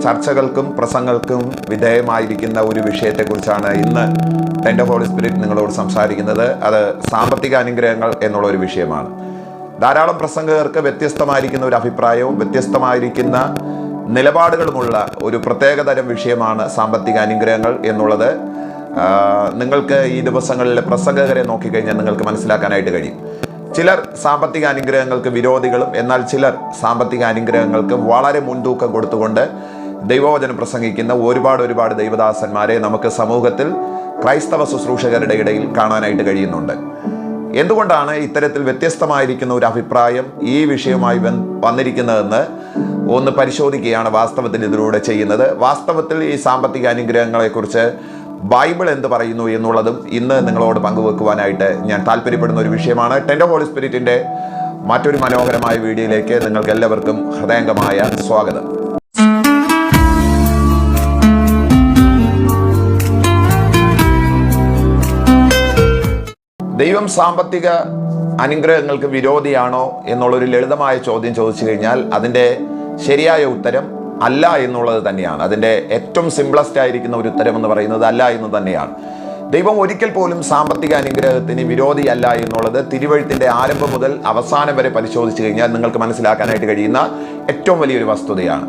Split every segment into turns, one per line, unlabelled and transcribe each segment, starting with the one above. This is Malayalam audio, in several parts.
ചർച്ചകൾക്കും പ്രസംഗങ്ങൾക്കും വിധേയമായിരിക്കുന്ന ഒരു വിഷയത്തെക്കുറിച്ചാണ് ഇന്ന് എൻ്റെ ഹോളി സ്പിരിറ്റ് നിങ്ങളോട് സംസാരിക്കുന്നത്. അത് സാമ്പത്തിക അനുഗ്രഹങ്ങൾ എന്നുള്ള ഒരു വിഷയമാണ്. ധാരാളം പ്രസംഗകർക്ക് വ്യത്യസ്തമായിരിക്കുന്ന ഒരു അഭിപ്രായവും വ്യത്യസ്തമായിരിക്കുന്ന നിലപാടുകളുമുള്ള ഒരു പ്രത്യേകതരം വിഷയമാണ് സാമ്പത്തിക അനുഗ്രഹങ്ങൾ എന്നുള്ളത്. നിങ്ങൾക്ക് ഈ ദിവസങ്ങളിലെ പ്രസംഗകരെ നോക്കിക്കഴിഞ്ഞാൽ നിങ്ങൾക്ക് മനസ്സിലാക്കാനായിട്ട് കഴിയും. ചിലർ സാമ്പത്തിക അനുഗ്രഹങ്ങൾക്ക് വിരോധികളും, എന്നാൽ ചിലർ സാമ്പത്തിക അനുഗ്രഹങ്ങൾക്ക് വളരെ മുൻതൂക്കം കൊടുത്തുകൊണ്ട് ദൈവവചനം പ്രസംഗിക്കുന്ന ഒരുപാട് ദൈവദാസന്മാരെ നമുക്ക് സമൂഹത്തിൽ ക്രൈസ്തവ ശുശ്രൂഷകരുടെ ഇടയിൽ കാണാനായിട്ട് കഴിയുന്നുണ്ട്. എന്തുകൊണ്ടാണ് ഇത്തരത്തിൽ വ്യത്യസ്തമായിരിക്കുന്ന ഒരു അഭിപ്രായം ഈ വിഷയവുമായി വന്നിരിക്കുന്നതെന്ന് ഒന്ന് പരിശോധിക്കുകയാണ് വാസ്തവത്തിൽ ഇതിലൂടെ ചെയ്യുന്നത്. വാസ്തവത്തിൽ ഈ സാമ്പത്തിക അനുഗ്രഹങ്ങളെക്കുറിച്ച് ബൈബിൾ എന്ത് പറയുന്നു എന്നുള്ളതും ഇന്ന് നിങ്ങളോട് പങ്കുവെക്കുവാനായിട്ട് ഞാൻ താല്പര്യപ്പെടുന്ന ഒരു വിഷയമാണ്. ടെൻഡർ ഹോളി സ്പിരിറ്റിൻ്റെ മറ്റൊരു മനോഹരമായ വീഡിയോയിലേക്ക് നിങ്ങൾക്ക് എല്ലാവർക്കും ഹൃദയംഗമായ സ്വാഗതം. ദൈവം സാമ്പത്തിക അനുഗ്രഹങ്ങൾക്ക് വിരോധിയാണോ എന്നുള്ളൊരു ലളിതമായ ചോദ്യം ചോദിച്ചു കഴിഞ്ഞാൽ അതിൻ്റെ ശരിയായ ഉത്തരം അല്ല എന്നുള്ളത് തന്നെയാണ്. അതിൻ്റെ ഏറ്റവും സിംപ്ലസ്റ്റ് ആയിരിക്കുന്ന ഒരു ഉത്തരം എന്ന് പറയുന്നത് അല്ല എന്ന് തന്നെയാണ്. ദൈവം ഒരിക്കൽ പോലും സാമ്പത്തിക അനുഗ്രഹത്തിന് വിരോധിയല്ല എന്നുള്ളത് തിരുവഴുത്തിൻ്റെ ആരംഭം മുതൽ അവസാനം വരെ പരിശോധിച്ചു കഴിഞ്ഞാൽ നിങ്ങൾക്ക് മനസ്സിലാക്കാനായിട്ട് കഴിയുന്ന ഏറ്റവും വലിയൊരു വസ്തുതയാണ്.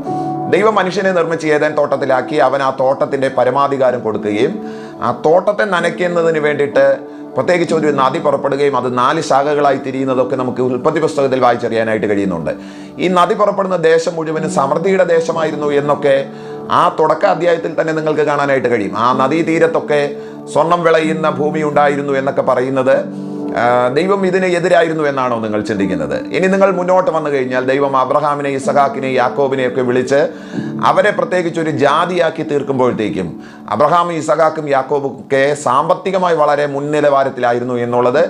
ദൈവം മനുഷ്യനെ നിർമ്മിച്ച് ഏദൻ തോട്ടത്തിലാക്കി അവൻ ആ തോട്ടത്തിൻ്റെ പരമാധികാരം കൊടുക്കുകയും ആ തോട്ടത്തെ നനയ്ക്കുന്നതിന് വേണ്ടിയിട്ട് പ്രത്യേകിച്ച് ഒരു നദി പുറപ്പെടുകയും അത് 4 ശാഖകളായി തിരിയുന്നതൊക്കെ നമുക്ക് ഉൽപ്പത്തി പുസ്തകത്തിൽ വായിച്ചറിയാനായിട്ട് കഴിയുന്നുണ്ട്. ഈ നദി പുറപ്പെടുന്ന ദേശം മുഴുവനും സമൃദ്ധിയുടെ ദേശമായിരുന്നു എന്നൊക്കെ ആ തുടക്ക അധ്യായത്തിൽ തന്നെ നിങ്ങൾക്ക് കാണാനായിട്ട് കഴിയും. ആ നദീതീരത്തൊക്കെ സ്വർണം വിളയുന്ന ഭൂമി ഉണ്ടായിരുന്നു എന്നൊക്കെ പറയുന്നത് ദൈവം ഇതിന് എതിരായിരുന്നു എന്നാണോ നിങ്ങൾ ചിന്തിക്കുന്നത്? ഇനി നിങ്ങൾ മുന്നോട്ട് വന്നു കഴിഞ്ഞാൽ ദൈവം അബ്രഹാമിനെ, ഇസഹാക്കിനെ, യാക്കോബിനെയൊക്കെ വിളിച്ച് അവരെ പ്രത്യേകിച്ച് ഒരു ജാതിയാക്കി തീർക്കുമ്പോഴത്തേക്കും അബ്രഹാമും, ഇസഹാക്കും, യാക്കോബും ഒക്കെ സാമ്പത്തികമായി വളരെ മുൻനിലവാരത്തിലായിരുന്നു എന്നുള്ളത്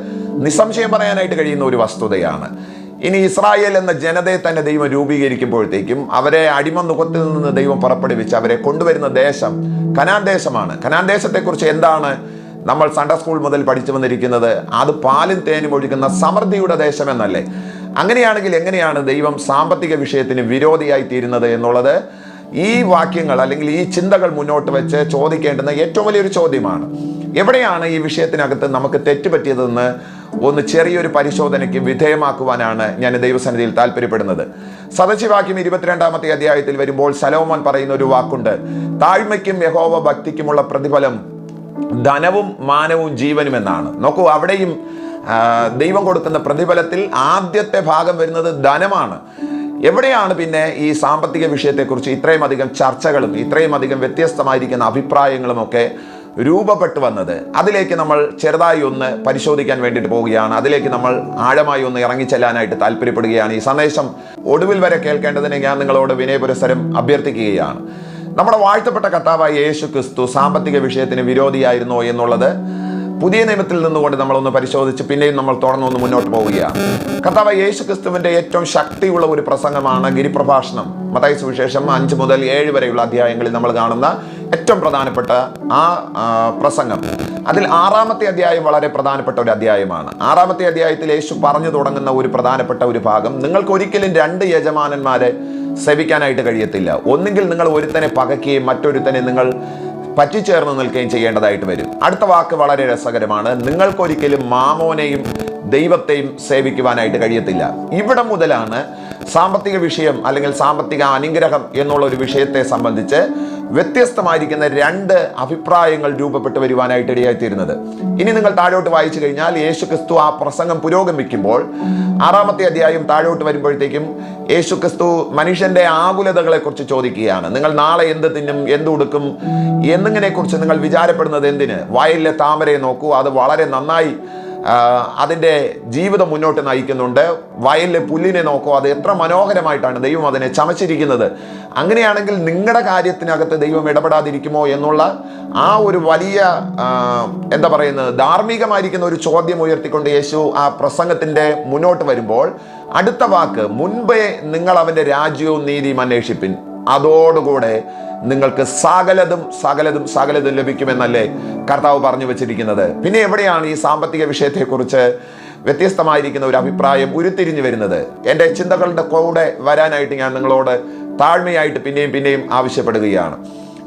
നിസ്സംശയം പറയാനായിട്ട് കഴിയുന്ന ഒരു വസ്തുതയാണ്. ഇനി ഇസ്രായേൽ എന്ന ജനതയെ തന്നെ ദൈവം രൂപീകരിക്കുമ്പോഴത്തേക്കും അവരെ അടിമനുഖത്തിൽ നിന്ന് ദൈവം പുറപ്പെടുവിച്ച് അവരെ കൊണ്ടുവരുന്ന ദേശം കനാൻ ദേശമാണ്. കനാൻ ദേശത്തെക്കുറിച്ച് എന്താണ് നമ്മൾ സൺഡേ സ്കൂൾ മുതൽ പഠിച്ചു വന്നിരിക്കുന്നത്? അത് പാലും തേനും ഒഴുകുന്ന സമൃദ്ധിയുടെ ദേശം എന്നല്ലേ? അങ്ങനെയാണെങ്കിൽ എങ്ങനെയാണ് ദൈവം സാമ്പത്തിക വിഷയത്തിന് വിരോധിയായി തീരുന്നത് എന്നുള്ളത് ഈ വാക്യങ്ങൾ അല്ലെങ്കിൽ ഈ ചിന്തകൾ മുന്നോട്ട് വെച്ച് ചോദിക്കേണ്ടുന്ന ഏറ്റവും വലിയൊരു ചോദ്യമാണ്. എവിടെയാണ് ഈ വിഷയത്തിനകത്ത് നമുക്ക് തെറ്റുപറ്റിയതെന്ന് ഒന്ന് ചെറിയൊരു പരിശോധനയ്ക്ക് വിധേയമാക്കുവാനാണ് ഞാൻ ദൈവസന്നിധിയിൽ താല്പര്യപ്പെടുന്നത്. സദൃശവാക്യം 22-ാമത്തെ അധ്യായത്തിൽ വരുമ്പോൾ ശലോമോൻ പറയുന്ന ഒരു വാക്കുണ്ട്: താഴ്മയ്ക്കും യഹോവ ഭക്തിക്കുമുള്ള പ്രതിഫലം ധനവും മാനവും ജീവനും എന്നാണ്. നോക്കൂ, അവിടെയും ദൈവം കൊടുക്കുന്ന പ്രതിഫലത്തിൽ ആദ്യത്തെ ഭാഗം വരുന്നത് ധനമാണ്. എവിടെയാണ് പിന്നെ ഈ സാമ്പത്തിക വിഷയത്തെക്കുറിച്ച് ഇത്രയും അധികം ചർച്ചകളും ഇത്രയും അധികം വ്യത്യസ്തമായിരിക്കുന്ന അഭിപ്രായങ്ങളും ഒക്കെ രൂപപ്പെട്ടു വന്നത്? അതിലേക്ക് നമ്മൾ ചെറുതായി ഒന്ന് പരിശോധിക്കാൻ വേണ്ടിയിട്ട് പോവുകയാണ്. അതിലേക്ക് നമ്മൾ ആഴമായി ഒന്ന് ഇറങ്ങിച്ചെല്ലാനായിട്ട് താല്പര്യപ്പെടുകയാണ്. ഈ സന്ദേശം ഒടുവിൽ വരെ കേൾക്കേണ്ടതിന് ഞാൻ നിങ്ങളോട് വിനയപുരസ്സരം അഭ്യർത്ഥിക്കുകയാണ്. നമ്മുടെ വാഴ്ത്തപ്പെട്ട കർത്താവായ യേശു ക്രിസ്തു സാമ്പത്തിക വിഷയത്തിന് വിരോധിയായിരുന്നോ എന്നുള്ളത് പുതിയ നിയമത്തിൽ നിന്നുകൊണ്ട് നമ്മളൊന്ന് പരിശോധിച്ച് പിന്നെയും നമ്മൾ തുടർന്നൊന്ന് മുന്നോട്ട് പോവുകയാണ്. കർത്താവായ യേശു ക്രിസ്തുവിൻ്റെ ഏറ്റവും ശക്തിയുള്ള ഒരു പ്രസംഗമാണ് ഗിരിപ്രഭാഷണം. മത്തായി സുവിശേഷം 5 മുതൽ 7 വരെയുള്ള അധ്യായങ്ങളിൽ നമ്മൾ കാണുന്ന ഏറ്റവും പ്രധാനപ്പെട്ട ആ പ്രസംഗം. അതിൽ 6-ാമത്തെ അധ്യായം വളരെ പ്രധാനപ്പെട്ട ഒരു അധ്യായമാണ്. 6-ാമത്തെ അധ്യായത്തിൽ യേശു പറഞ്ഞു തുടങ്ങുന്ന ഒരു പ്രധാനപ്പെട്ട ഒരു ഭാഗം: നിങ്ങൾക്ക് ഒരിക്കലും 2 യജമാനന്മാരെ സേവിക്കാനായിട്ട് കഴിയത്തില്ല. ഒന്നുകിൽ നിങ്ങൾ ഒരുത്തനെ പകയ്ക്കുകയും മറ്റൊരുത്തനെ നിങ്ങൾ പറ്റിച്ചേർന്ന് നിൽക്കുകയും ചെയ്യേണ്ടതായിട്ട് വരും. അടുത്ത വാക്ക് വളരെ രസകരമാണ്: നിങ്ങൾക്കൊരിക്കലും മാമോനെയും ദൈവത്തെയും സേവിക്കുവാനായിട്ട് കഴിയത്തില്ല. ഇവിടെ മുതലാണ് സാമ്പത്തിക വിഷയം അല്ലെങ്കിൽ സാമ്പത്തിക അനുഗ്രഹം എന്നുള്ള ഒരു വിഷയത്തെ സംബന്ധിച്ച് വ്യത്യസ്തമായിരിക്കുന്ന 2 അഭിപ്രായങ്ങൾ രൂപപ്പെട്ടു വരുവാനായിട്ട് ഇടയായിത്തീരുന്നത്. ഇനി നിങ്ങൾ താഴോട്ട് വായിച്ചു കഴിഞ്ഞാൽ യേശു ക്രിസ്തു ആ പ്രസംഗം പുരോഗമിക്കുമ്പോൾ 6-ാമത്തെ അധ്യായം താഴോട്ട് വരുമ്പോഴത്തേക്കും യേശു ക്രിസ്തു മനുഷ്യന്റെ ആകുലതകളെ കുറിച്ച് ചോദിക്കുകയാണ്. നിങ്ങൾ നാളെ എന്ത് തിന്നും, എന്ത് ഉടുക്കും എന്നിങ്ങനെ കുറിച്ച് നിങ്ങൾ വിചാരപ്പെടുന്നത് എന്തിന്? വയലിലെ താമരയെ നോക്കൂ, അത് വളരെ നന്നായി അതിൻ്റെ ജീവിതം മുന്നോട്ട് നയിക്കുന്നുണ്ട്. വയലിലെ പുല്ലിനെ നോക്കൂ, അത് എത്ര മനോഹരമായിട്ടാണ് ദൈവം അതിനെ ചമച്ചിരിക്കുന്നത്. അങ്ങനെയാണെങ്കിൽ നിങ്ങളുടെ കാര്യത്തിനകത്ത് ദൈവം ഇടപെടാതിരിക്കുമോ എന്നുള്ള ആ ഒരു വലിയ എന്താ പറയുന്നത് ധാർമ്മികമായിരിക്കുന്ന ഒരു ചോദ്യം ഉയർത്തിക്കൊണ്ട് യേശു ആ പ്രസംഗത്തിൻ്റെ മുന്നോട്ട് വരുമ്പോൾ അടുത്ത വാക്ക്: മുൻപേ നിങ്ങൾ അവൻ്റെ രാജ്യവും നീതിയും അന്വേഷിപ്പിൻ, അതോടുകൂടെ നിങ്ങൾക്ക് സകലതും ലഭിക്കുമെന്നല്ലേ കർത്താവ് പറഞ്ഞു വെച്ചിരിക്കുന്നത്. പിന്നെ എവിടെയാണ് ഈ സാമ്പത്തിക വിഷയത്തെക്കുറിച്ച് വ്യത്യസ്തമായിരിക്കുന്ന ഒരു അഭിപ്രായം ഉരുത്തിരിഞ്ഞു വരുന്നത്? എൻ്റെ ചിന്തകളുടെ കൂടെ വരാനായിട്ട് ഞാൻ നിങ്ങളോട് താഴ്മയായിട്ട് പിന്നെയും പിന്നെയും ആവശ്യപ്പെടുകയാണ്.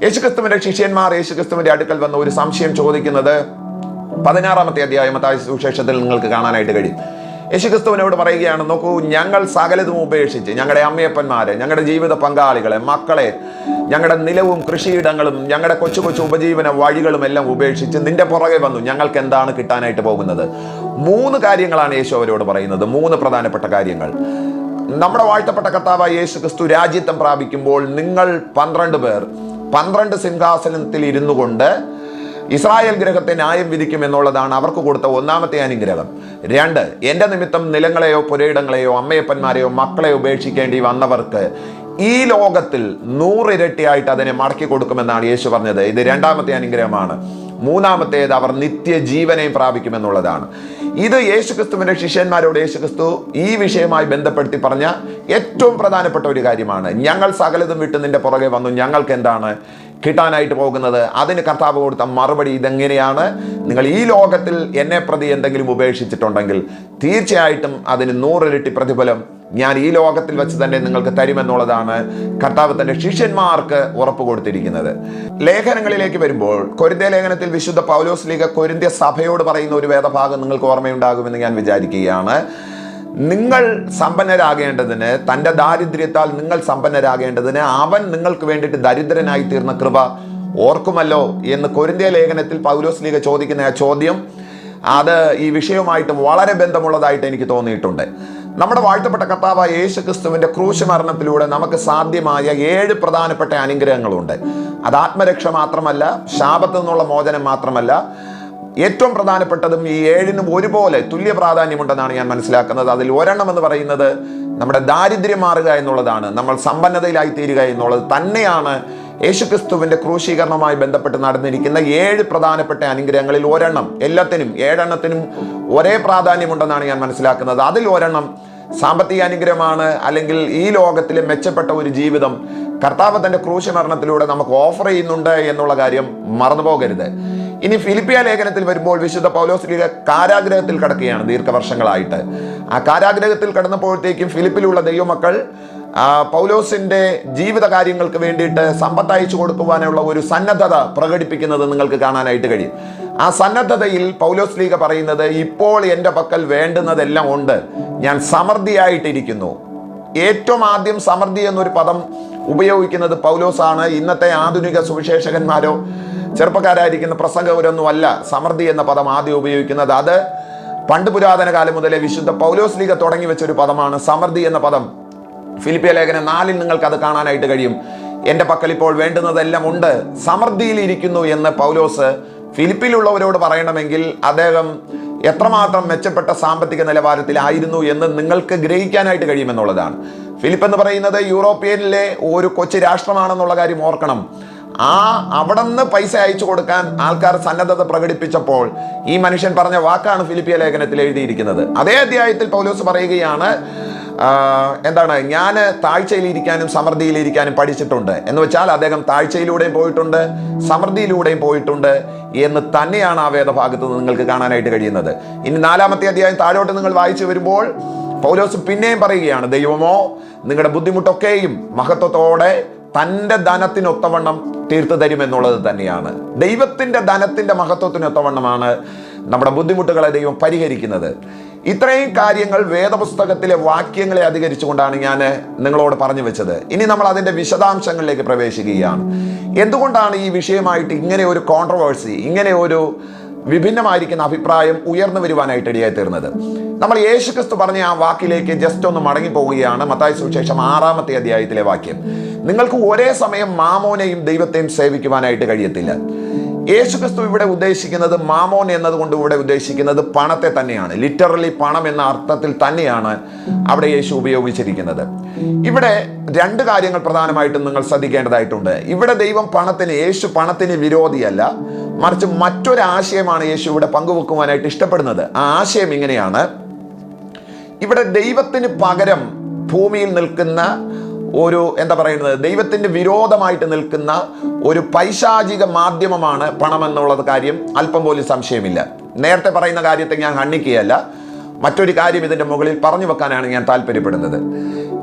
യേശുക്രിസ്തുവിന്റെ ശിഷ്യന്മാർ യേശുക്രിസ്തുവിന്റെ അടുക്കൽ വന്ന് ഒരു സംശയം ചോദിക്കുന്നത് 16-ാമത്തെ അധ്യായം മത്തായി സുവിശേഷത്തിൽ നിങ്ങൾക്ക് കാണാനായിട്ട് കഴിയും. യേശുക്രിസ്തുവിനോട് പറയുകയാണ്, നോക്കൂ, ഞങ്ങൾ സകലതും ഉപേക്ഷിച്ച് ഞങ്ങളുടെ അമ്മയപ്പന്മാരെ, ഞങ്ങളുടെ ജീവിത പങ്കാളികളെ, മക്കളെ, ഞങ്ങളുടെ നിലവും കൃഷിയിടങ്ങളും ഞങ്ങളുടെ കൊച്ചു കൊച്ചു ഉപജീവന വഴികളും എല്ലാം ഉപേക്ഷിച്ച് നിന്റെ പുറകെ വന്നു. ഞങ്ങൾക്ക് എന്താണ് കിട്ടാനായിട്ട് പോകുന്നത്? 3 കാര്യങ്ങളാണ് യേശു അവരോട് പറയുന്നത്. 3 പ്രധാനപ്പെട്ട കാര്യങ്ങൾ. നമ്മുടെ വാഴ്ത്തപ്പെട്ട കർത്താവായ യേശുക്രിസ്തു രാജ്യത്വം പ്രാപിക്കുമ്പോൾ നിങ്ങൾ 12 പേർ 12 സിംഹാസനത്തിൽ ഇരുന്നു കൊണ്ട് ഇസ്രായേൽ ഗൃഹത്തെ ന്യായം വിധിക്കും എന്നുള്ളതാണ് അവർക്ക് കൊടുത്ത 1-ാമത്തെ അനുഗ്രഹം. 2, എൻ്റെ നിമിത്തം നിലങ്ങളെയോ പുരയിടങ്ങളെയോ അമ്മയപ്പന്മാരെയോ മക്കളെ ഉപേക്ഷിക്കേണ്ടി വന്നവർക്ക് ഈ ലോകത്തിൽ 100 ഇരട്ടിയായിട്ട് അതിനെ മടക്കി കൊടുക്കുമെന്നാണ് യേശു പറഞ്ഞത്. ഇത് 2-ാമത്തെ അനുഗ്രഹമാണ്. 3-ാമത്തേത് അവർ നിത്യജീവനെയും പ്രാപിക്കുമെന്നുള്ളതാണ്. ഇത് യേശുക്രിസ്തുവിന്റെ ശിഷ്യന്മാരോട് യേശുക്രിസ്തു ഈ വിഷയവുമായി ബന്ധപ്പെടുത്തി പറഞ്ഞ ഏറ്റവും പ്രധാനപ്പെട്ട ഒരു കാര്യമാണ്. ഞങ്ങൾ സകലതും വിട്ട് നിന്റെ പുറകെ വന്നു, ഞങ്ങൾക്ക് എന്താണ് കിട്ടാനായിട്ട് പോകുന്നത്? അതിന് കർത്താവ് കൊടുത്ത മറുപടി ഇതെങ്ങനെയാണ്? നിങ്ങൾ ഈ ലോകത്തിൽ എന്നെ പ്രതി എന്തെങ്കിലും ഉപേക്ഷിച്ചിട്ടുണ്ടെങ്കിൽ തീർച്ചയായിട്ടും അതിന് 100 ഇരട്ടി പ്രതിഫലം ഞാൻ ഈ ലോകത്തിൽ വെച്ച് തന്നെ നിങ്ങൾക്ക് തരുമെന്നുള്ളതാണ് കർത്താവ് തന്റെ ശിഷ്യന്മാർക്ക് ഉറപ്പ് കൊടുത്തിരിക്കുന്നത്. ലേഖനങ്ങളിലേക്ക് വരുമ്പോൾ കൊരിന്ത്യ ലേഖനത്തിൽ വിശുദ്ധ പൗലോസ് ലീഗ കൊരിന്ത്യ സഭയോട് പറയുന്ന ഒരു വേദഭാഗം നിങ്ങൾക്ക് ഓർമ്മയുണ്ടാകുമെന്ന് ഞാൻ വിചാരിക്കുകയാണ്. നിങ്ങൾ സമ്പന്നരാകേണ്ടതിന്, തൻ്റെ ദാരിദ്ര്യത്താൽ നിങ്ങൾ സമ്പന്നരാകേണ്ടതിന് അവൻ നിങ്ങൾക്ക് വേണ്ടിയിട്ട് ദരിദ്രനായി തീർന്ന കൃപ ഓർക്കുമല്ലോ എന്ന് കൊരിന്ത്യ ലേഖനത്തിൽ പൗലോസ് ലീഗ ചോദിക്കുന്ന ആ ചോദ്യം, അത് ഈ വിഷയവുമായിട്ട് വളരെ ബന്ധമുള്ളതായിട്ട് എനിക്ക് തോന്നിയിട്ടുണ്ട്. നമ്മുടെ വാഴ്ത്തപ്പെട്ട കർത്താവായ യേശുക്രിസ്തുവിന്റെ ക്രൂശ് മരണത്തിലൂടെ നമുക്ക് സാധ്യമായ 7 പ്രധാനപ്പെട്ട അനുഗ്രഹങ്ങളുണ്ട്. അത് ആത്മരക്ഷ മാത്രമല്ല, ശാപത്തിൽ നിന്നുള്ള മോചനം മാത്രമല്ല, ഏറ്റവും പ്രധാനപ്പെട്ടതും ഈ 7നും ഒരുപോലെ തുല്യ പ്രാധാന്യമുണ്ടെന്നാണ് ഞാൻ മനസ്സിലാക്കുന്നത്. അതിൽ ഒരെണ്ണം എന്ന് പറയുന്നത് നമ്മുടെ ദാരിദ്ര്യം മാറുക എന്നുള്ളതാണ്. നമ്മൾ സമ്പന്നതയിലായി തീരുക എന്നുള്ളത് തന്നെയാണ് യേശുക്രിസ്തുവിന്റെ ക്രൂശീകരണവുമായി ബന്ധപ്പെട്ട് നടന്നിരിക്കുന്ന 7 പ്രധാനപ്പെട്ട അനുഗ്രഹങ്ങളിൽ ഒരെണ്ണം. എല്ലാത്തിനും 7 എണ്ണത്തിനും ഒരേ പ്രാധാന്യമുണ്ടെന്നാണ് ഞാൻ മനസ്സിലാക്കുന്നത്. അതിൽ ഒരെണ്ണം സാമ്പത്തിക അനുഗ്രഹമാണ്. അല്ലെങ്കിൽ ഈ ലോകത്തിലെ മെച്ചപ്പെട്ട ഒരു ജീവിതം കർത്താവ് തന്റെ ക്രൂശ് മരണത്തിലൂടെ നമുക്ക് ഓഫർ ചെയ്യുന്നുണ്ട് എന്നുള്ള കാര്യം മറന്നുപോകരുത്. ഇനി ഫിലിപ്പിയ ലേഖനത്തിൽ വരുമ്പോൾ വിശുദ്ധ പൗലോസ് ലീഗ കാരാഗ്രഹത്തിൽ കിടക്കുകയാണ് ദീർഘവർഷങ്ങളായിട്ട്. ആ കാരാഗ്രഹത്തിൽ കിടന്നപ്പോഴത്തേക്കും ഫിലിപ്പിലുള്ള ദൈവമക്കൾ പൗലോസിന്റെ ജീവിത കാര്യങ്ങൾക്ക് വേണ്ടിയിട്ട് സമ്പത്ത് അയച്ചു കൊടുക്കുവാനുള്ള ഒരു സന്നദ്ധത പ്രകടിപ്പിക്കുന്നത് നിങ്ങൾക്ക് കാണാനായിട്ട് കഴിയും. ആ സന്നദ്ധതയിൽ പൗലോസ് ലീഗ പറയുന്നത്, ഇപ്പോൾ എൻ്റെ പക്കൽ വേണ്ടുന്നതെല്ലാം ഉണ്ട്, ഞാൻ സമൃദ്ധിയായിട്ടിരിക്കുന്നു. ഏറ്റവും ആദ്യം സമൃദ്ധി എന്നൊരു പദം ഉപയോഗിക്കുന്നത് പൗലോസാണ്. ഇന്നത്തെ ആധുനിക സുവിശേഷകന്മാരോ ചെറുപ്പക്കാരായിരിക്കുന്ന പ്രസംഗകരൊന്നുമല്ല സമൃദ്ധി എന്ന പദം ആദ്യം ഉപയോഗിക്കുന്നത്. അത് പണ്ട് പുരാതന കാലം മുതലേ വിശുദ്ധ പൗലോസ് ലീഗ തുടങ്ങി വെച്ചൊരു പദമാണ് സമൃദ്ധി എന്ന പദം. ഫിലിപ്പിയ ലേഖനം 4 നിങ്ങൾക്ക് അത് കാണാനായിട്ട് കഴിയും. എൻ്റെ പക്കൽ ഇപ്പോൾ വേണ്ടുന്നതെല്ലാം ഉണ്ട്, സമൃദ്ധിയിലിരിക്കുന്നു എന്ന് പൗലോസ് ഫിലിപ്പിലുള്ളവരോട് പറയണമെങ്കിൽ അദ്ദേഹം എത്രമാത്രം മെച്ചപ്പെട്ട സാമ്പത്തിക നിലവാരത്തിലായിരുന്നു എന്ന് നിങ്ങൾക്ക് ഗ്രഹിക്കാനായിട്ട് കഴിയുമെന്നുള്ളതാണ്. ഫിലിപ്പ് എന്ന് പറയുന്നത് യൂറോപ്യനിലെ ഒരു കൊച്ചു രാഷ്ട്രമാണെന്നുള്ള കാര്യം ഓർക്കണം. അവിടെ നിന്ന് പൈസ അയച്ചു കൊടുക്കാൻ ആൾക്കാർ സന്നദ്ധത പ്രകടിപ്പിച്ചപ്പോൾ ഈ മനുഷ്യൻ പറഞ്ഞ വാക്കാണ് ഫിലിപ്പിയ ലേഖനത്തിൽ എഴുതിയിരിക്കുന്നത്. അതേ അധ്യായത്തിൽ പൗലോസ് പറയുകയാണ്, എന്താണ്, ഞാൻ താഴ്ചയിലിരിക്കാനും സമൃദ്ധിയിലിരിക്കാനും പഠിച്ചിട്ടുണ്ട് എന്ന് വെച്ചാൽ അദ്ദേഹം താഴ്ചയിലൂടെയും പോയിട്ടുണ്ട്, സമൃദ്ധിയിലൂടെയും പോയിട്ടുണ്ട് എന്ന് തന്നെയാണ് ആ വേദഭാഗത്ത് നിങ്ങൾക്ക് കാണാനായിട്ട് കഴിയുന്നത്. ഇനി 4-ാമത്തെ അധ്യായം താഴോട്ട് നിങ്ങൾ വായിച്ചു വരുമ്പോൾ പൗലോസ് പിന്നെയും പറയുകയാണ്, ദൈവമോ നിങ്ങളുടെ ബുദ്ധിമുട്ടൊക്കെയും മഹത്വത്തോടെ തൻ്റെ ധനത്തിനൊത്തവണ്ണം തീർത്തു തരുമെന്നുള്ളത് തന്നെയാണ്. ദൈവത്തിൻ്റെ ധനത്തിൻ്റെ മഹത്വത്തിനൊത്തവണ്ണമാണ് നമ്മുടെ ബുദ്ധിമുട്ടുകളെ ദൈവം പരിഹരിക്കുന്നത്. ഇത്രയും കാര്യങ്ങൾ വേദപുസ്തകത്തിലെ വാക്യങ്ങളെ അധികരിച്ചുകൊണ്ടാണ് ഞാൻ നിങ്ങളോട് പറഞ്ഞു വെച്ചത്. ഇനി നമ്മൾ അതിൻ്റെ വിശദാംശങ്ങളിലേക്ക് പ്രവേശിക്കുകയാണ്. എന്തുകൊണ്ടാണ് ഈ വിഷയമായിട്ട് ഇങ്ങനെ ഒരു കോൺട്രവേഴ്സി, ഇങ്ങനെ ഒരു വിഭിന്നമായിരിക്കുന്ന അഭിപ്രായം ഉയർന്നു വരുവാനായിട്ട് ഇടയായി തീർന്നത്? നമ്മൾ യേശുക്രിസ്തു പറഞ്ഞ ആ വാക്കിലേക്ക് ജസ്റ്റ് ഒന്ന് മടങ്ങിപ്പോവുകയാണ്. മത്തായി സുവിശേഷം 6-ാമത്തെ അധ്യായത്തിലെ വാക്യം. നിങ്ങൾക്ക് ഒരേ സമയം മാമോനെയും ദൈവത്തെയും സേവിക്കുവാനായിട്ട് കഴിയത്തില്ല. യേശുക്രിസ്തു ഇവിടെ ഉദ്ദേശിക്കുന്നത്, മാമോൻ എന്നതുകൊണ്ട് ഇവിടെ ഉദ്ദേശിക്കുന്നത് പണത്തെ തന്നെയാണ്. ലിറ്ററലി പണം എന്ന അർത്ഥത്തിൽ തന്നെയാണ് അവിടെ യേശു ഉപയോഗിച്ചിരിക്കുന്നത്. ഇവിടെ 2 കാര്യങ്ങൾ പ്രധാനമായിട്ടും നിങ്ങൾ ശ്രദ്ധിക്കേണ്ടതായിട്ടുണ്ട്. ഇവിടെ യേശു പണത്തിന് വിരോധിയല്ല, മറിച്ച് മറ്റൊരാശയമാണ് യേശു ഇവിടെ പങ്കുവെക്കുവാനായിട്ട് ഇഷ്ടപ്പെടുന്നത്. ആ ആശയം ഇങ്ങനെയാണ്: ഇവിടെ ദൈവത്തിന് പകരം ഭൂമിയിൽ നിൽക്കുന്ന ഒരു ദൈവത്തിന്റെ വിരോധമായിട്ട് നിൽക്കുന്ന ഒരു പൈശാചിക മാധ്യമമാണ് പണം എന്നുള്ളത് കാര്യം അല്പം പോലും സംശയമില്ല. നേരത്തെ പറയുന്ന കാര്യത്തെ ഞാൻ ഖണ്ഡിക്കുകയല്ല, മറ്റൊരു കാര്യം ഇതിന്റെ മുകളിൽ പറഞ്ഞു വെക്കാനാണ് ഞാൻ താല്പര്യപ്പെടുന്നത്.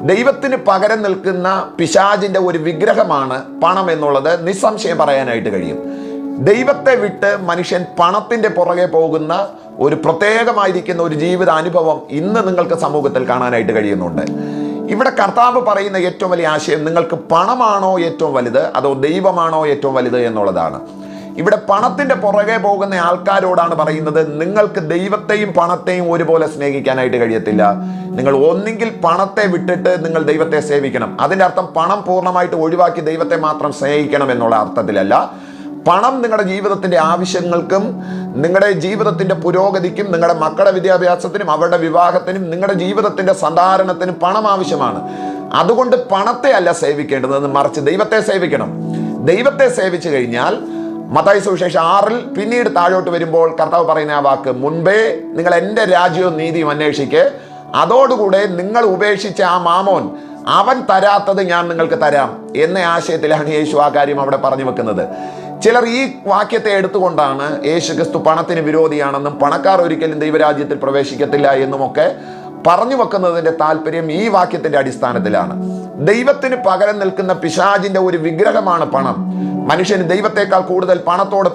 ദൈവത്തിന് പകരം നിൽക്കുന്ന പിശാചിന്റെ ഒരു വിഗ്രഹമാണ് പണം എന്നുള്ളത് നിസ്സംശയം പറയാനായിട്ട് കഴിയും. ദൈവത്തെ വിട്ട് മനുഷ്യൻ പണത്തിന്റെ പുറകെ പോകുന്ന ഒരു പ്രത്യേകമായിരിക്കുന്ന ഒരു ജീവിത അനുഭവം ഇന്ന് നിങ്ങൾക്ക് സമൂഹത്തിൽ കാണാനായിട്ട് കഴിയുന്നുണ്ട്. ഇവിടെ കർത്താവ് പറയുന്ന ഏറ്റവും വലിയ ആശയം, നിങ്ങൾക്ക് പണമാണോ ഏറ്റവും വലുത് അതോ ദൈവമാണോ ഏറ്റവും വലുത് എന്നുള്ളതാണ്. ഇവിടെ പണത്തിന്റെ പുറകെ പോകുന്ന ആൾക്കാരോടാണ് പറയുന്നത്, നിങ്ങൾക്ക് ദൈവത്തെയും പണത്തെയും ഒരുപോലെ സ്നേഹിക്കാനായിട്ട് കഴിയത്തില്ല. നിങ്ങൾ ഒന്നെങ്കിൽ പണത്തെ വിട്ടിട്ട് നിങ്ങൾ ദൈവത്തെ സേവിക്കണം. അതിൻ്റെ അർത്ഥം പണം പൂർണ്ണമായിട്ട് ഒഴിവാക്കി ദൈവത്തെ മാത്രം സ്നേഹിക്കണം എന്നുള്ള അർത്ഥത്തിലല്ല. പണം നിങ്ങളുടെ ജീവിതത്തിന്റെ ആവശ്യങ്ങൾക്കും നിങ്ങളുടെ ജീവിതത്തിന്റെ പുരോഗതിക്കും നിങ്ങളുടെ മക്കളുടെ വിദ്യാഭ്യാസത്തിനും അവരുടെ വിവാഹത്തിനും നിങ്ങളുടെ ജീവിതത്തിന്റെ സന്ധാരണത്തിനും പണം ആവശ്യമാണ്. അതുകൊണ്ട് പണത്തെ അല്ല സേവിക്കേണ്ടത്, മറിച്ച് ദൈവത്തെ സേവിക്കണം. ദൈവത്തെ സേവിച്ചു കഴിഞ്ഞാൽ മത്തായി സുവിശേഷം 6 പിന്നീട് താഴോട്ട് വരുമ്പോൾ കർത്താവ് പറയുന്ന ആ വാക്ക്, മുൻപേ നിങ്ങൾ എൻ്റെ രാജ്യവും നീതിയും അന്വേഷിക്ക്, അതോടുകൂടെ നിങ്ങൾ ഉപേക്ഷിച്ച ആ മാമോൻ അവൻ തരാത്തത് ഞാൻ നിങ്ങൾക്ക് തരാം എന്ന ആശയത്തിലാണ് യേശു ആ കാര്യം അവിടെ പറഞ്ഞു വെക്കുന്നത്. ചിലർ ഈ വാക്യത്തെ എടുത്തുകൊണ്ടാണ് യേശു ക്രിസ്തു പണത്തിന് വിരോധിയാണെന്നും പണക്കാർ ഒരിക്കലും ദൈവരാജ്യത്തിൽ പ്രവേശിക്കത്തില്ല എന്നുമൊക്കെ പറഞ്ഞു വെക്കുന്നതിന്റെ താല്പര്യം ഈ വാക്യത്തിന്റെ അടിസ്ഥാനത്തിലാണ്. ദൈവത്തിന് പകരം നിൽക്കുന്ന പിശാചിന്റെ ഒരു വിഗ്രഹമാണ് പണം. മനുഷ്യന് ദൈവത്തെക്കാൾ കൂടുതൽ പണത്തോട്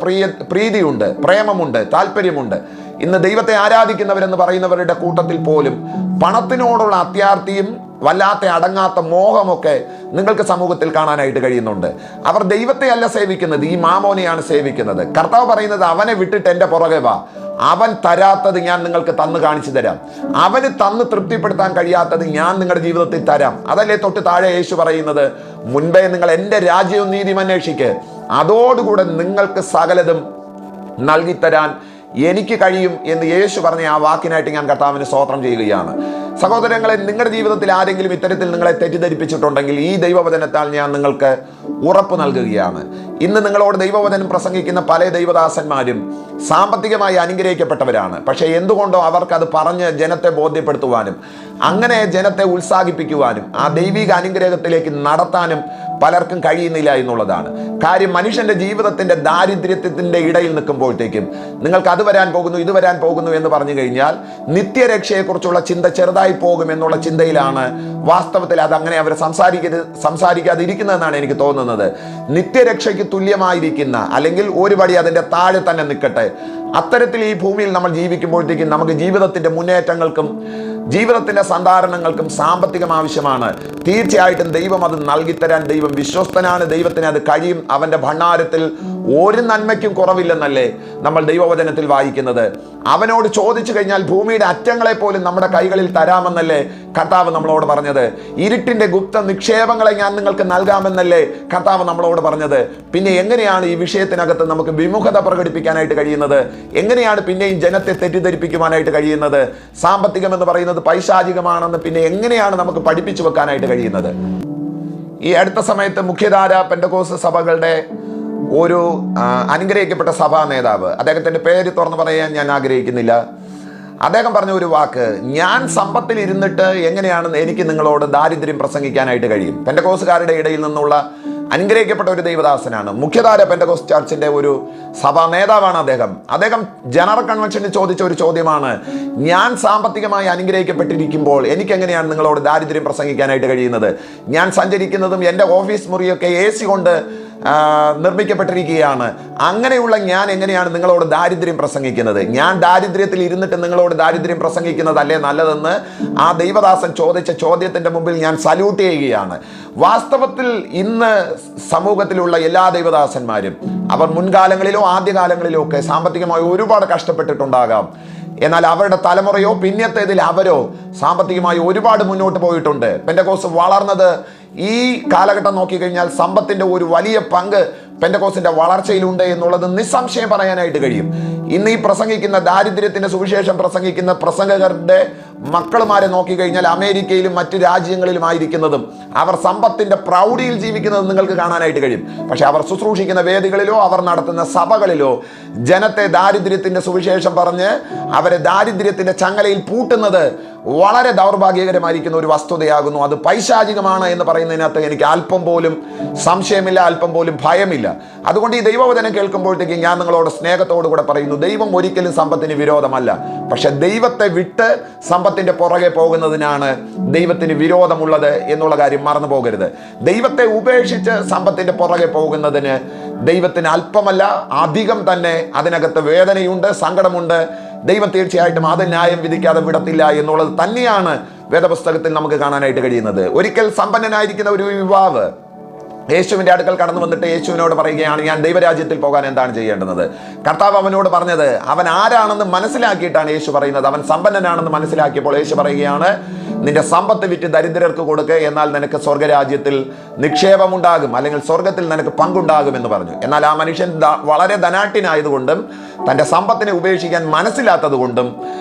പ്രീതിയുണ്ട്, പ്രേമമുണ്ട്, താല്പര്യമുണ്ട്. ഇന്ന് ദൈവത്തെ ആരാധിക്കുന്നവരെന്ന് പറയുന്നവരുടെ കൂട്ടത്തിൽ പോലും പണത്തിനോടുള്ള അത്യാർത്തിയും വല്ലാത്ത അടങ്ങാത്ത മോഹമൊക്കെ നിങ്ങൾക്ക് സമൂഹത്തിൽ കാണാനായിട്ട് കഴിയുന്നുണ്ട്. അവർ ദൈവത്തെ അല്ല സേവിക്കുന്നത്, ഈ മാമോനെയാണ് സേവിക്കുന്നത്. കർത്താവ് പറയുന്നത്, അവനെ വിട്ടിട്ട് എൻ്റെ പുറകെ വാ, അവൻ തരാത്തത് ഞാൻ നിങ്ങൾക്ക് തന്ന് കാണിച്ചു തരാം, അവന് തന്ന് തൃപ്തിപ്പെടുത്താൻ കഴിയാത്തത് ഞാൻ നിങ്ങളുടെ ജീവിതത്തിൽ തരാം. അതല്ലേ തൊട്ട് താഴെ യേശു പറയുന്നത്, മുൻപേ നിങ്ങൾ എൻ്റെ രാജ്യവും നീതിയും അന്വേഷിക്ക്, അതോടുകൂടെ നിങ്ങൾക്ക് സകലതും നൽകിത്തരാൻ എനിക്ക് കഴിയും എന്ന് യേശു പറഞ്ഞ ആ വാക്കിനായിട്ട് ഞാൻ കർത്താവിന് സ്തോത്രം ചെയ്യുകയാണ്. സഹോദരങ്ങളെ, നിങ്ങളുടെ ജീവിതത്തിൽ ആരെങ്കിലും ഇത്തരത്തിൽ നിങ്ങളെ തെറ്റിദ്ധരിപ്പിച്ചിട്ടുണ്ടെങ്കിൽ ഈ ദൈവവചനത്താൽ ഞാൻ നിങ്ങൾക്ക് ഉറപ്പ് നൽകുകയാണ്. ഇന്ന് നിങ്ങളോട് ദൈവവചനം പ്രസംഗിക്കുന്ന പല ദൈവദാസന്മാരും സാമ്പത്തികമായി അനുഗ്രഹിക്കപ്പെട്ടവരാണ്. പക്ഷേ എന്തുകൊണ്ടോ അവർക്കത് പറഞ്ഞ് ജനത്തെ ബോധ്യപ്പെടുത്തുവാനും അങ്ങനെ ജനത്തെ ഉത്സാഹിപ്പിക്കുവാനും ആ ദൈവിക അനുഗ്രഹത്തിലേക്ക് നടത്താനും പലർക്കും കഴിയുന്നില്ല എന്നുള്ളതാണ് കാര്യം. മനുഷ്യന്റെ ജീവിതത്തിന്റെ ദാരിദ്ര്യത്തിന്റെ ഇടയിൽ നിൽക്കുമ്പോഴത്തേക്കും നിങ്ങൾക്ക് അത് വരാൻ പോകുന്നു, ഇത് വരാൻ പോകുന്നു എന്ന് പറഞ്ഞു കഴിഞ്ഞാൽ നിത്യരക്ഷയെക്കുറിച്ചുള്ള ചിന്ത ചെറുതായി പോകും എന്നുള്ള ചിന്തയിലാണ് വാസ്തവത്തിൽ അത് അങ്ങനെ അവർ സംസാരിക്കാതിരിക്കുന്നതെന്നാണ് എനിക്ക് തോന്നുന്നത്. നിത്യരക്ഷയ്ക്ക് തുല്യമായിരിക്കുന്ന അല്ലെങ്കിൽ ഒരു പടി അതിൻ്റെ താഴെ തന്നെ നിൽക്കട്ടെ, അത്തരത്തിൽ ഈ ഭൂമിയിൽ നമ്മൾ ജീവിക്കുമ്പോഴത്തേക്കും നമുക്ക് ജീവിതത്തിന്റെ മുന്നേറ്റങ്ങൾക്കും ജീവിതത്തിന്റെ സന്ധാരണങ്ങൾക്കും സാമ്പത്തികം ആവശ്യമാണ്. തീർച്ചയായിട്ടും ദൈവം അത് നൽകിത്തരാൻ ദൈവം വിശ്വസ്തനാണ്. ദൈവത്തിന് അത് കഴിയും. അവന്റെ ഭണ്ഡാരത്തിൽ ഒരു നന്മയ്ക്കും കുറവില്ലെന്നല്ലേ നമ്മൾ ദൈവവചനത്തിൽ വായിക്കുന്നത്. അവനോട് ചോദിച്ചു കഴിഞ്ഞാൽ ഭൂമിയുടെ അറ്റങ്ങളെ പോലും നമ്മുടെ കൈകളിൽ തരാമെന്നല്ലേ കർത്താവ് നമ്മളോട് പറഞ്ഞത്. ഇരുട്ടിന്റെ ഗുപ്ത നിക്ഷേപങ്ങളെ ഞാൻ നിങ്ങൾക്ക് നൽകാമെന്നല്ലേ കർത്താവ് നമ്മളോട് പറഞ്ഞത്. പിന്നെ എങ്ങനെയാണ് ഈ വിഷയത്തിനകത്ത് നമുക്ക് വിമുഖത പ്രകടിപ്പിക്കാനായിട്ട് കഴിയുന്നത്? എങ്ങനെയാണ് പിന്നെയും ജനത്തെ തെറ്റിദ്ധരിപ്പിക്കുവാനായിട്ട് കഴിയുന്നത്? സാമ്പത്തികം എന്ന് പറയുന്നത് പൈശാചികമാണെന്ന് പിന്നെ എങ്ങനെയാണ് നമുക്ക് പഠിപ്പിച്ചു വെക്കാനായിട്ട് കഴിയുന്നത്? ഈ അടുത്ത സമയത്ത് മുഖ്യധാര പെന്തക്കോസ്ത് സഭകളുടെ ഒരു അനുഗ്രഹിക്കപ്പെട്ട സഭാ നേതാവ്, അദ്ദേഹത്തിന്റെ പേര് തുറന്നു പറയാൻ ഞാൻ ആഗ്രഹിക്കുന്നില്ല, അദ്ദേഹം പറഞ്ഞ ഒരു വാക്ക്, ഞാൻ സമ്പത്തിൽ ഇരുന്നിട്ട് എങ്ങനെയാണ് എനിക്ക് നിങ്ങളോട് ദാരിദ്ര്യം പ്രസംഗിക്കാനായിട്ട് കഴിയും? പെന്തക്കോസ്തുകാരുടെ ഇടയിൽ നിന്നുള്ള അനുഗ്രഹിക്കപ്പെട്ട ഒരു ദൈവദാസനാണ്. മുഖ്യധാര പെന്തക്കോസ്ത് ചർച്ചിന്റെ ഒരു സഭാ നേതാവാണ് അദ്ദേഹം ജനറൽ കൺവെൻഷനിൽ ചോദിച്ച ഒരു ചോദ്യമാണ്, ഞാൻ സാമ്പത്തികമായി അനുഗ്രഹിക്കപ്പെട്ടിരിക്കുമ്പോൾ എനിക്ക് എങ്ങനെയാണ് നിങ്ങളോട് ദാരിദ്ര്യം പ്രസംഗിക്കാനായിട്ട് കഴിയുന്നത്? ഞാൻ സഞ്ചരിക്കുന്നതും എൻ്റെ ഓഫീസ് മുറിയൊക്കെ AC കൊണ്ട് നിർമ്മിക്കപ്പെട്ടിരിക്കുകയാണ്. അങ്ങനെയുള്ള ഞാൻ എങ്ങനെയാണ് നിങ്ങളോട് ദാരിദ്ര്യം പ്രസംഗിക്കുന്നത്? ഞാൻ ദാരിദ്ര്യത്തിൽ ഇരുന്നിട്ട് നിങ്ങളോട് ദാരിദ്ര്യം പ്രസംഗിക്കുന്നതല്ലേ നല്ലതെന്ന് ആ ദൈവദാസൻ ചോദിച്ച ചോദ്യത്തിന്റെ മുമ്പിൽ ഞാൻ സല്യൂട്ട് ചെയ്യുകയാണ്. വാസ്തവത്തിൽ ഇന്ന് സമൂഹത്തിലുള്ള എല്ലാ ദൈവദാസന്മാരും അവർ മുൻകാലങ്ങളിലോ ആദ്യകാലങ്ങളിലോ ഒക്കെ സാമ്പത്തികമായി ഒരുപാട് കഷ്ടപ്പെട്ടിട്ടുണ്ടാകാം. എന്നാൽ അവരുടെ തലമുറയോ പിന്നത്തേതിൽ അവരോ സാമ്പത്തികമായി ഒരുപാട് മുന്നോട്ട് പോയിട്ടുണ്ട്. പെന്തക്കോസ്ത് വളർന്നത് ഈ കാലഘട്ടം നോക്കിക്കഴിഞ്ഞാൽ സമ്പത്തിന്റെ ഒരു വലിയ പങ്ക് പെന്തക്കോസ്തിന്റെ വളർച്ചയിലുണ്ട് എന്നുള്ളത് നിസ്സംശയം പറയാനായിട്ട് കഴിയും. ഇന്ന് ഈ പ്രസംഗിക്കുന്ന ദാരിദ്ര്യത്തിന്റെ സുവിശേഷം പ്രസംഗിക്കുന്ന പ്രസംഗകരുടെ മക്കളുമാരെ നോക്കിക്കഴിഞ്ഞാൽ അമേരിക്കയിലും മറ്റ് രാജ്യങ്ങളിലുമായിരിക്കുന്നതും അവർ സമ്പത്തിന്റെ പ്രൗഢിയിൽ ജീവിക്കുന്നതും നിങ്ങൾക്ക് കാണാനായിട്ട് കഴിയും. പക്ഷെ അവർ ശുശ്രൂഷിക്കുന്ന വേദികളിലോ അവർ നടത്തുന്ന സഭകളിലോ ജനത്തെ ദാരിദ്ര്യത്തിന്റെ സുവിശേഷം പറഞ്ഞ് അവരെ ദാരിദ്ര്യത്തിന്റെ ചങ്ങലയിൽ പൂട്ടുന്നത് വളരെ ദൗർഭാഗ്യകരമായിരിക്കുന്ന ഒരു വസ്തുതയാകുന്നു. അത് പൈശാചികമാണ് എന്ന് പറയുന്നതിനകത്ത് എനിക്ക് അല്പം പോലും സംശയമില്ല, അല്പം പോലും ഭയമില്ല. അതുകൊണ്ട് ഈ ദൈവവചനം കേൾക്കുമ്പോഴത്തേക്ക് ഞാൻ നിങ്ങളോട് സ്നേഹത്തോടുകൂടെ പറയുന്നു, ദൈവം ഒരിക്കലും സമ്പത്തിന് വിരോധമല്ല. പക്ഷെ ദൈവത്തെ വിട്ട് സമ്പത്തിന്റെ പുറകെ പോകുന്നതിനാണ് ദൈവത്തിന് വിരോധമുള്ളത് എന്നുള്ള കാര്യം മറന്നു പോകരുത്. ദൈവത്തെ ഉപേക്ഷിച്ച് സമ്പത്തിന്റെ പുറകെ പോകുന്നതിന് ദൈവത്തിന് അല്പമല്ല, അധികം തന്നെ അതിനകത്ത് വേദനയുണ്ട്, സങ്കടമുണ്ട്. ദൈവം തീർച്ചയായിട്ടും അത് ന്യായം വിധിക്കാതെ വിടത്തില്ല എന്നുള്ളത് തന്നെയാണ് വേദപുസ്തകത്തിൽ നമുക്ക് കാണാനായിട്ട് കഴിയുന്നത്. ഒരിക്കൽ സമ്പന്നനായിരിക്കുന്ന ഒരു യുവാവ് യേശുവിൻ്റെ അടുക്കൽ കടന്നു വന്നിട്ട് യേശുവിനോട് പറയുകയാണ്, ഞാൻ ദൈവരാജ്യത്തിൽ പോകാൻ എന്താണ് ചെയ്യേണ്ടത്? കർത്താവ് അവനോട് പറഞ്ഞത്, അവൻ ആരാണെന്ന് മനസ്സിലാക്കിയിട്ടാണ് യേശു പറയുന്നത്. അവൻ സമ്പന്നനാണെന്ന് മനസ്സിലാക്കിയപ്പോൾ യേശു പറയുകയാണ്, നിന്റെ സമ്പത്ത് വിറ്റ് ദരിദ്രർക്ക് കൊടുക്കുക, എന്നാൽ നിനക്ക് സ്വർഗരാജ്യത്തിൽ നിക്ഷേപമുണ്ടാകും, അല്ലെങ്കിൽ സ്വർഗത്തിൽ നിനക്ക് പങ്കുണ്ടാകും എന്ന് പറഞ്ഞു. എന്നാൽ ആ മനുഷ്യൻ വളരെ ധനാഢ്യനായതുകൊണ്ടും തൻ്റെ സമ്പത്തിനെ ഉപേക്ഷിക്കാൻ മനസ്സിലാത്തത് കൊണ്ടും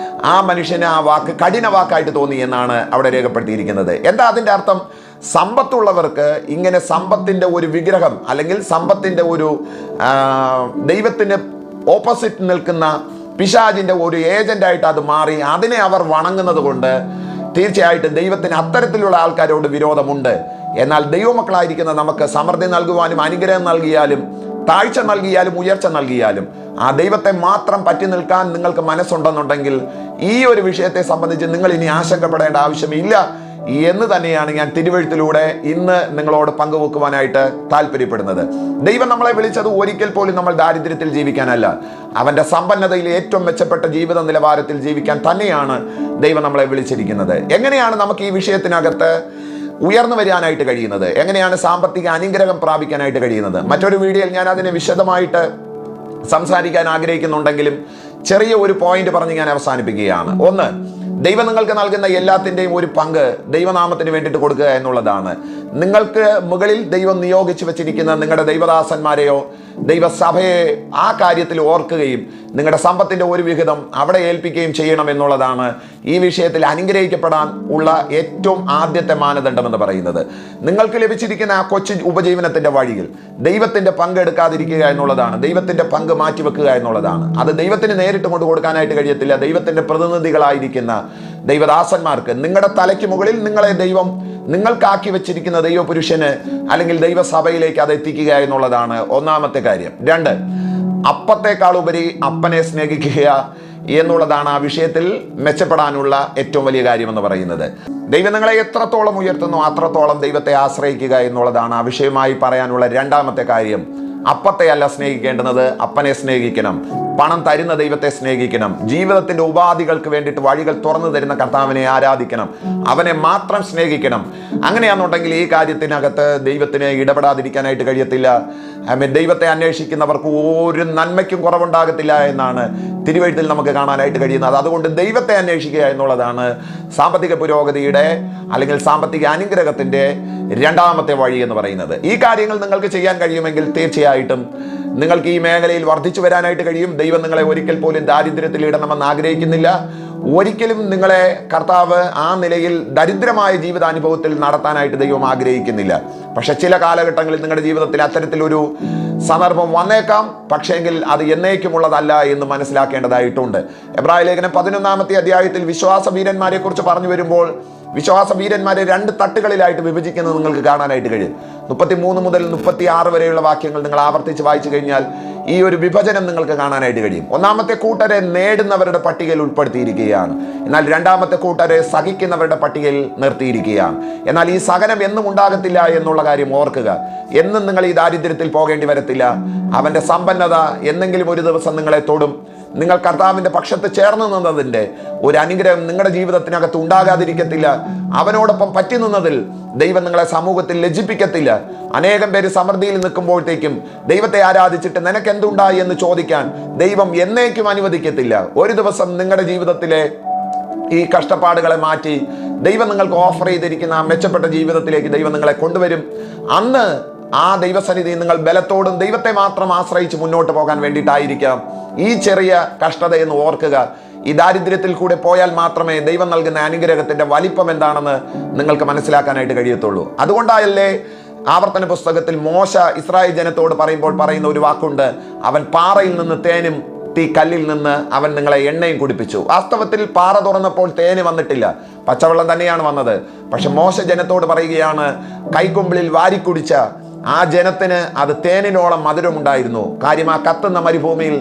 ആ മനുഷ്യന് ആ വാക്ക് കഠിന വാക്കായിട്ട് തോന്നി എന്നാണ് അവിടെ രേഖപ്പെടുത്തിയിരിക്കുന്നത്. എന്താ അതിൻ്റെ അർത്ഥം? സമ്പത്തുള്ളവർക്ക് ഇങ്ങനെ സമ്പത്തിൻ്റെ ഒരു വിഗ്രഹം, അല്ലെങ്കിൽ സമ്പത്തിൻ്റെ ഒരു ദൈവത്തിന് ഓപ്പോസിറ്റ് നിൽക്കുന്ന പിശാചിൻ്റെ ഒരു ഏജൻ്റായിട്ട് അത് മാറി അതിനെ അവർ വണങ്ങുന്നത് കൊണ്ട് തീർച്ചയായിട്ടും ദൈവത്തിന് അത്തരത്തിലുള്ള ആൾക്കാരോട് വിരോധമുണ്ട്. എന്നാൽ ദൈവമക്കളായിരിക്കുന്ന നമുക്ക് സമൃദ്ധി നൽകുവാനും അനുഗ്രഹം നൽകിയാലും താഴ്ച നൽകിയാലും ഉയർച്ച നൽകിയാലും ആ ദൈവത്തെ മാത്രം പറ്റി നിൽക്കാൻ നിങ്ങൾക്ക് മനസ്സുണ്ടെന്നുണ്ടെങ്കിൽ ഈ ഒരു വിഷയത്തെ സംബന്ധിച്ച് നിങ്ങൾ ഇനി ആശങ്കപ്പെടേണ്ട ആവശ്യമില്ല എന്ന് തന്നെയാണ് ഞാൻ തിരുവെഴുത്തിലൂടെ ഇന്ന് നിങ്ങളോട് പങ്കുവെക്കുവാനായിട്ട് താല്പര്യപ്പെടുന്നത്. ദൈവം നമ്മളെ വിളിച്ചത് ഒരിക്കൽ പോലും നമ്മൾ ദാരിദ്ര്യത്തിൽ ജീവിക്കാനല്ല, അവൻ്റെ സമ്പന്നതയിൽ ഏറ്റവും മെച്ചപ്പെട്ട ജീവിത നിലവാരത്തിൽ ജീവിക്കാൻ തന്നെയാണ് ദൈവം നമ്മളെ വിളിച്ചിരിക്കുന്നത്. എങ്ങനെയാണ് നമുക്ക് ഈ വിഷയത്തിനകത്ത് ഉയർന്നു വരാനായിട്ട് കഴിയുന്നത്? എങ്ങനെയാണ് സാമ്പത്തിക അനുഗ്രഹം പ്രാപിക്കാനായിട്ട് കഴിയുന്നത്? മറ്റൊരു വീഡിയോയിൽ ഞാൻ അതിനെ വിശദമായിട്ട് സംസാരിക്കാൻ ആഗ്രഹിക്കുന്നുണ്ടെങ്കിലും ചെറിയ ഒരു പോയിന്റ് പറഞ്ഞ് ഞാൻ അവസാനിപ്പിക്കുകയാണ്. ഒന്ന്, ദൈവം നിങ്ങൾക്ക് നൽകുന്ന എല്ലാത്തിൻ്റെയും ഒരു പങ്ക് ദൈവനാമത്തിന് വേണ്ടിയിട്ട് കൊടുക്കുക എന്നുള്ളതാണ്. നിങ്ങൾക്ക് മുകളിൽ ദൈവം നിയോഗിച്ചു വെച്ചിരിക്കുന്ന നിങ്ങളുടെ ദൈവദാസന്മാരെയോ ദൈവസഭയെ ആ കാര്യത്തിൽ ഓർക്കുകയും നിങ്ങളുടെ സമ്പത്തിൻ്റെ ഒരു വിഹിതം അവിടെ ഏൽപ്പിക്കുകയും ചെയ്യണം എന്നുള്ളതാണ് ഈ വിഷയത്തിൽ അനുഗ്രഹിക്കപ്പെടാൻ ഉള്ള ഏറ്റവും ആദ്യത്തെ മാനദണ്ഡം എന്ന് പറയുന്നത്. നിങ്ങൾക്ക് ലഭിച്ചിരിക്കുന്ന ആ കൊച്ചു ഉപജീവനത്തിൻ്റെ വഴിയിൽ ദൈവത്തിൻ്റെ പങ്കെടുക്കാതിരിക്കുക എന്നുള്ളതാണ്, ദൈവത്തിൻ്റെ പങ്ക് മാറ്റിവെക്കുക എന്നുള്ളതാണ്. അത് ദൈവത്തിന് നേരിട്ട് കൊണ്ട് കൊടുക്കാനായിട്ട് കഴിയത്തില്ല. ദൈവത്തിൻ്റെ പ്രതിനിധികളായിരിക്കുന്ന ദൈവദാസന്മാർക്ക് നിങ്ങളുടെ തലയ്ക്ക് മുകളിൽ നിങ്ങളെ ദൈവം നിങ്ങൾക്കാക്കി വെച്ചിരിക്കുന്ന ദൈവപുരുഷന് അല്ലെങ്കിൽ ദൈവസഭയിലേക്ക് അത് എത്തിക്കുക എന്നുള്ളതാണ് ഒന്നാമത്തെ കാര്യം. രണ്ട്, അപ്പത്തേക്കാൾ ഉപരി അപ്പനെ സ്നേഹിക്കുക എന്നുള്ളതാണ് ആ വിഷയത്തിൽ മെച്ചപ്പെടാനുള്ള ഏറ്റവും വലിയ കാര്യം എന്ന് പറയുന്നത്. ദൈവം നിങ്ങളെ എത്രത്തോളം ഉയർത്തുന്നു അത്രത്തോളം ദൈവത്തെ ആശ്രയിക്കുക എന്നുള്ളതാണ് ആ വിഷയമായി പറയാനുള്ള രണ്ടാമത്തെ കാര്യം. അപ്പത്തെ അല്ല സ്നേഹിക്കേണ്ടുന്നത്, അപ്പനെ സ്നേഹിക്കണം. പണം തരുന്ന ദൈവത്തെ സ്നേഹിക്കണം. ജീവിതത്തിന്റെ ഉപാധികൾക്ക് വേണ്ടിയിട്ട് വഴികൾ തുറന്നു തരുന്ന കർത്താവിനെ ആരാധിക്കണം. അവനെ മാത്രം സ്നേഹിക്കണം. അങ്ങനെയാണെന്നുണ്ടെങ്കിൽ ഈ കാര്യത്തിനകത്ത് ദൈവത്തിന് ഇടപെടാതിരിക്കാനായിട്ട് കഴിയത്തില്ല. ദൈവത്തെ അന്വേഷിക്കുന്നവർക്ക് ഒരു നന്മയ്ക്കും കുറവുണ്ടാകത്തില്ല എന്നാണ് തിരുവെഴുത്തിൽ നമുക്ക് കാണാനായിട്ട് കഴിയുന്നത്. അതുകൊണ്ട് ദൈവത്തെ അന്വേഷിക്കുക എന്നുള്ളതാണ് സാമ്പത്തിക പുരോഗതിയുടെ അല്ലെങ്കിൽ സാമ്പത്തിക അനുഗ്രഹത്തിന്റെ രണ്ടാമത്തെ വഴി എന്ന് പറയുന്നത്. ഈ കാര്യങ്ങൾ നിങ്ങൾക്ക് ചെയ്യാൻ കഴിയുമെങ്കിൽ തീർച്ചയായിട്ടും നിങ്ങൾക്ക് ഈ മേഖലയിൽ വർദ്ധിച്ചു വരാനായിട്ട് കഴിയും. ദൈവം നിങ്ങളെ ഒരിക്കൽ പോലും ദാരിദ്ര്യത്തിൽ ഇടണമെന്ന് ആഗ്രഹിക്കുന്നില്ല. ഒരിക്കലും നിങ്ങളെ കർത്താവ് ആ നിലയിൽ ദരിദ്രമായ ജീവിതാനുഭവത്തിൽ നടത്താനായിട്ട് ദൈവം ആഗ്രഹിക്കുന്നില്ല. പക്ഷെ ചില കാലഘട്ടങ്ങളിൽ നിങ്ങളുടെ ജീവിതത്തിൽ അത്തരത്തിലൊരു സന്ദർഭം വന്നേക്കാം. പക്ഷേങ്കിൽ അത് എന്നേക്കുമുള്ളതല്ല എന്ന് മനസ്സിലാക്കേണ്ടതായിട്ടുണ്ട്. എബ്രായ ലേഖനം 11-ാമത്തെ അധ്യായത്തിൽ വിശ്വാസ വീരന്മാരെ കുറിച്ച് പറഞ്ഞു വരുമ്പോൾ വിശ്വാസ വീരന്മാരെ രണ്ട് തട്ടുകളിലായിട്ട് വിഭജിക്കുന്നത് നിങ്ങൾക്ക് കാണാനായിട്ട് കഴിയും. 33 മുതൽ 36 വരെയുള്ള വാക്യങ്ങൾ നിങ്ങൾ ആവർത്തിച്ച് വായിച്ചു കഴിഞ്ഞാൽ ഈ ഒരു വിഭജനം നിങ്ങൾക്ക് കാണാനായിട്ട് കഴിയും. ഒന്നാമത്തെ കൂട്ടരെ നേടുന്നവരുടെ പട്ടികയിൽ ഉൾപ്പെടുത്തിയിരിക്കുകയാണ്. എന്നാൽ രണ്ടാമത്തെ കൂട്ടരെ സഹിക്കുന്നവരുടെ പട്ടികയിൽ നിർത്തിയിരിക്കുകയാണ്. എന്നാൽ ഈ സഹനം എന്നും ഉണ്ടാകത്തില്ല എന്നുള്ള കാര്യം ഓർക്കുക. എന്നും നിങ്ങൾ ഈ ദാരിദ്ര്യത്തിൽ പോകേണ്ടി വരത്തില്ല. അവൻ്റെ സമ്പന്നത എന്നെങ്കിലും ഒരു ദിവസം നിങ്ങളെ തൊടും. നിങ്ങൾ കർത്താവിൻ്റെ പക്ഷത്ത് ചേർന്ന് നിന്നതിൻ്റെ ഒരു അനുഗ്രഹം നിങ്ങളുടെ ജീവിതത്തിനകത്ത് ഉണ്ടാകാതിരിക്കത്തില്ല. അവനോടൊപ്പം പറ്റി നിന്നതിൽ ദൈവം നിങ്ങളെ സമൂഹത്തിൽ ലജ്ജിപ്പിക്കത്തില്ല. അനേകം പേര് സമൃദ്ധിയിൽ നിൽക്കുമ്പോഴത്തേക്കും ദൈവത്തെ ആരാധിച്ചിട്ട് നിനക്ക് എന്തുണ്ടായി എന്ന് ചോദിക്കാൻ ദൈവം എന്നേക്കും അനുവദിക്കത്തില്ല. ഒരു ദിവസം നിങ്ങളുടെ ജീവിതത്തിലെ ഈ കഷ്ടപ്പാടുകളെ മാറ്റി ദൈവം നിങ്ങൾക്ക് ഓഫർ ചെയ്തിരിക്കുന്ന മെച്ചപ്പെട്ട ജീവിതത്തിലേക്ക് ദൈവം നിങ്ങളെ കൊണ്ടുവരും. അന്ന് ആ ദൈവസന്നിധി നിങ്ങൾ ബലത്തോടും ദൈവത്തെ മാത്രം ആശ്രയിച്ച് മുന്നോട്ട് പോകാൻ വേണ്ടിയിട്ടായിരിക്കാം ഈ ചെറിയ കഷ്ടതയെന്ന് ഓർക്കുക. ഈ ദാരിദ്ര്യത്തിൽ കൂടെ പോയാൽ മാത്രമേ ദൈവം നൽകുന്ന അനുഗ്രഹത്തിന്റെ വലിപ്പം എന്താണെന്ന് നിങ്ങൾക്ക് മനസ്സിലാക്കാനായിട്ട് കഴിയത്തുള്ളൂ. അതുകൊണ്ടായല്ലേ ആവർത്തന പുസ്തകത്തിൽ മോശ ഇസ്രായേൽ ജനത്തോട് പറയുമ്പോൾ പറയുന്ന ഒരു വാക്കുണ്ട്, അവൻ പാറയിൽ നിന്ന് തേനും കല്ലിൽ നിന്ന് അവൻ നിങ്ങളെ എണ്ണയും കുടിപ്പിച്ചു. വാസ്തവത്തിൽ പാറ തുറന്നപ്പോൾ തേന് വന്നിട്ടില്ല, പച്ചവെള്ളം തന്നെയാണ് വന്നത്. പക്ഷെ മോശ ജനത്തോട് പറയുകയാണ്, കൈക്കൊമ്പിളിൽ വാരിക്കുടിച്ച ആ ജനത്തിന് അത് തേനിനോളം മധുരമുണ്ടായിരുന്നു. കാര്യം ആ കത്തുന്ന മരുഭൂമിയിൽ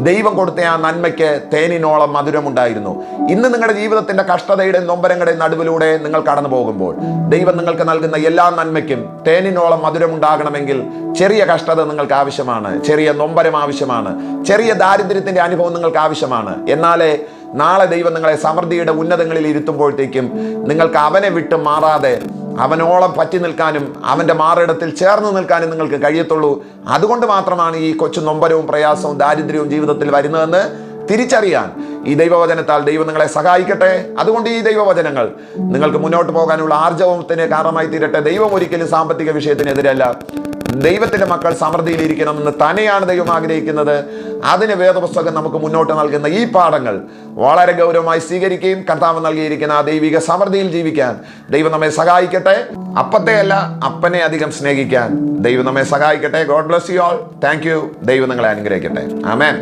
ദൈവം കൊടുത്ത ആ നന്മയ്ക്ക് തേനിനോളം മധുരമുണ്ടായിരുന്നു. ഇന്ന് നിങ്ങളുടെ ജീവിതത്തിന്റെ കഷ്ടതയുടെ നൊമ്പരങ്ങളുടെ നടുവിലൂടെ നിങ്ങൾ കടന്നു പോകുമ്പോൾ ദൈവം നിങ്ങൾക്ക് നൽകുന്ന എല്ലാ നന്മയ്ക്കും തേനിനോളം മധുരമുണ്ടാകണമെങ്കിൽ ചെറിയ കഷ്ടത നിങ്ങൾക്ക് ആവശ്യമാണ്, ചെറിയ നൊമ്പരം ആവശ്യമാണ്, ചെറിയ ദാരിദ്ര്യത്തിന്റെ അനുഭവം നിങ്ങൾക്ക് ആവശ്യമാണ്. എന്നാലേ നാളെ ദൈവം നിങ്ങളെ സമൃദ്ധിയുടെ ഉന്നതങ്ങളിൽ ഇരുത്തുമ്പോഴത്തേക്കും നിങ്ങൾക്ക് അവനെ വിട്ട് മാറാതെ അവനോളം പറ്റി നിൽക്കാനും അവൻ്റെ മാറിടത്തിൽ ചേർന്ന് നിൽക്കാനും നിങ്ങൾക്ക് കഴിയത്തുള്ളൂ. അതുകൊണ്ട് മാത്രമാണ് ഈ കൊച്ചു നൊമ്പരവും പ്രയാസവും ദാരിദ്ര്യവും ജീവിതത്തിൽ വരുന്നതെന്ന് തിരിച്ചറിയാൻ ഈ ദൈവവചനത്താൽ ദൈവം നിങ്ങളെ സഹായിക്കട്ടെ. അതുകൊണ്ട് ഈ ദൈവവചനങ്ങൾ നിങ്ങൾക്ക് മുന്നോട്ട് പോകാനുള്ള ആർജവത്തിന് കാരണമായി തീരട്ടെ. ദൈവം ഒരിക്കലും സാമ്പത്തിക വിഷയത്തിനെതിരല്ല. ദൈവത്തിന്റെ മക്കൾ സമൃദ്ധിയിലിരിക്കണമെന്ന് തന്നെയാണ് ദൈവം ആഗ്രഹിക്കുന്നത്. അതിന് വേദപുസ്തകം നമുക്ക് മുന്നോട്ട് നൽകുന്ന ഈ പാഠങ്ങൾ വളരെ ഗൗരവമായി സ്വീകരിക്കുകയും കർത്താവ് നൽകിയിരിക്കുന്ന ആ ദൈവിക സമൃദ്ധിയിൽ ജീവിക്കാൻ ദൈവം നമ്മെ സഹായിക്കട്ടെ. അപ്പത്തെയല്ല അപ്പനെ അധികം സ്നേഹിക്കാൻ ദൈവം നമ്മെ സഹായിക്കട്ടെ. God bless you all. Thank you. ദൈവം നിങ്ങളെ അനുഗ്രഹിക്കട്ടെ. ആമേൻ.